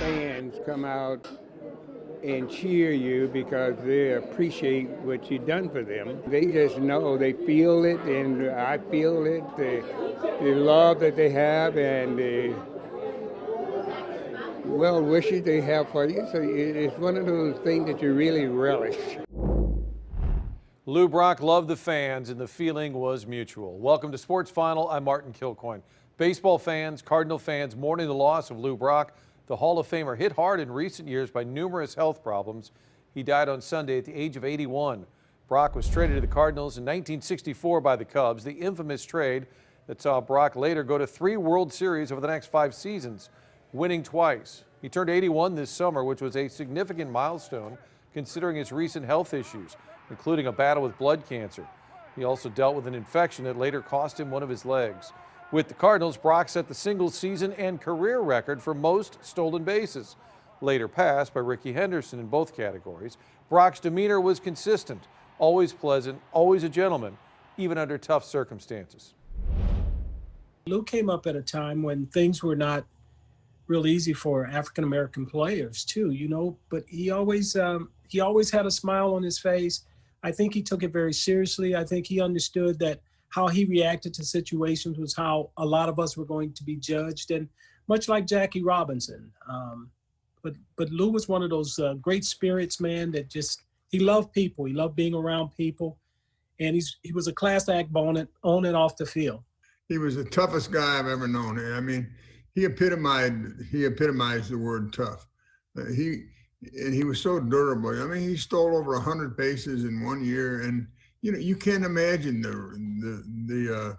fans come out and cheer you because they appreciate what you've done for them. They just know, they feel it, and I feel it, the love that they have and the well wishes they have for you. So it's one of those things that you really relish. Lou Brock loved the fans, and the feeling was mutual. Welcome to Sports Final. I'm Martin Kilcoyne. Baseball fans, Cardinal fans mourning the loss of Lou Brock, the Hall of Famer hit hard in recent years by numerous health problems. He died on Sunday at the age of 81. Brock was traded to the Cardinals in 1964 by the Cubs, the infamous trade that saw Brock later go to 3 World Series over the next 5 seasons, winning twice. He turned 81 this summer, which was a significant milestone considering his recent health issues, including a battle with blood cancer. He also dealt with an infection that later cost him one of his legs. With the Cardinals, Brock set the single season and career record for most stolen bases, later passed by Rickey Henderson in both categories. Brock's demeanor was consistent, always pleasant, always a gentleman, even under tough circumstances. Lou came up at a time when things were not real easy for African-American players too, but he always had a smile on his face. I think he took it very seriously. I think he understood that how he reacted to situations was how a lot of us were going to be judged, and much like Jackie Robinson. But Lou was one of those great spirits, man, that he loved people. He loved being around people, and he was a class act on and off the field. He was the toughest guy I've ever known. I mean, he epitomized the word tough. He was so durable. I mean, he stole over 100 bases in 1 year, and you can't imagine the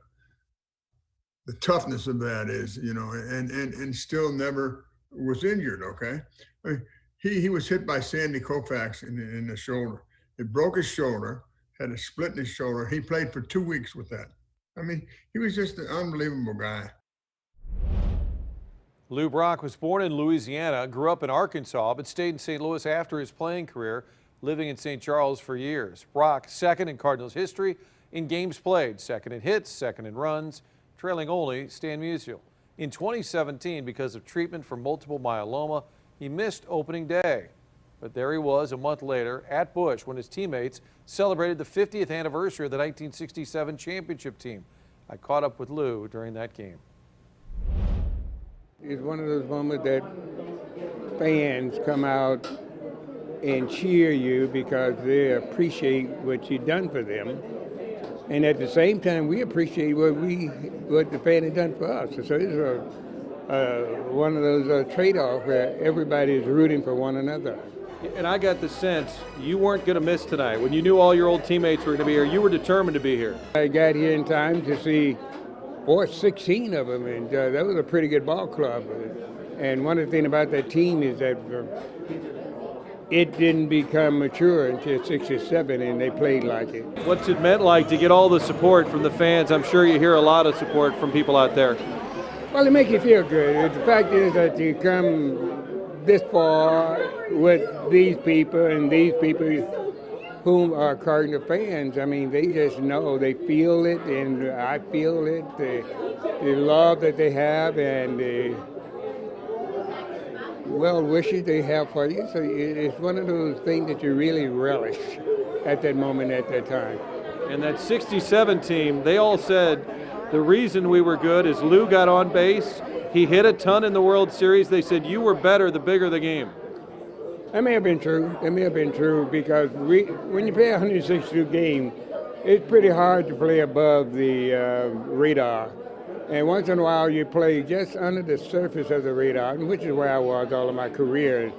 toughness of that is, and still never was injured. Okay, I mean, he was hit by Sandy Koufax in the shoulder. It broke his shoulder, had a split in his shoulder. He played for 2 weeks with that. I mean, he was just an unbelievable guy. Lou Brock was born in Louisiana, grew up in Arkansas, but stayed in St. Louis after his playing career, living in St. Charles for years. Brock, second in Cardinals history in games played, second in hits, second in runs, trailing only Stan Musial. In 2017, because of treatment for multiple myeloma, he missed opening day. But there he was a month later at Busch when his teammates celebrated the 50th anniversary of the 1967 championship team. I caught up with Lou during that game. It's one of those moments that fans come out and cheer you because they appreciate what you've done for them. And at the same time, we appreciate what the fan has done for us. So it's one of those trade-offs where everybody is rooting for one another. And I got the sense you weren't going to miss tonight. When you knew all your old teammates were going to be here, you were determined to be here. I got here in time to see 16 of them, and that was a pretty good ball club. And one of the things about that team is that it didn't become mature until 67, and they played like it. What's it meant like to get all the support from the fans? I'm sure you hear a lot of support from people out there. Well, it makes you feel good. The fact is that you come this far with these people and these people whom are Cardinal fans. I mean, they just know, they feel it, and I feel it, the love that they have and the well wishes they have for you. So it's one of those things that you really relish at that moment, at that time. And that 67 team, they all said the reason we were good is Lou got on base, he hit a ton in the World Series. They said you were better the bigger the game. That may have been true. That may have been true because when you play a 162 game, it's pretty hard to play above the radar. And once in a while, you play just under the surface of the radar, which is where I was all of my career.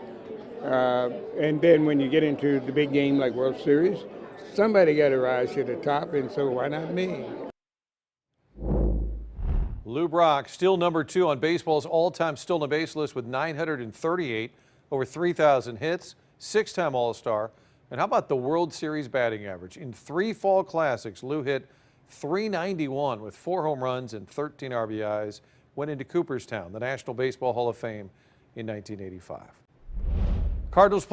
And then when you get into the big game like World Series, somebody got to rise to the top, and so why not me? Lou Brock, still number 2 on baseball's all-time stolen base list with 938. Over 3,000 hits, 6-time All-Star. And how about the World Series batting average? In 3 fall classics, Lou hit .391 with 4 home runs and 13 RBIs, went into Cooperstown, the National Baseball Hall of Fame in 1985. Cardinals play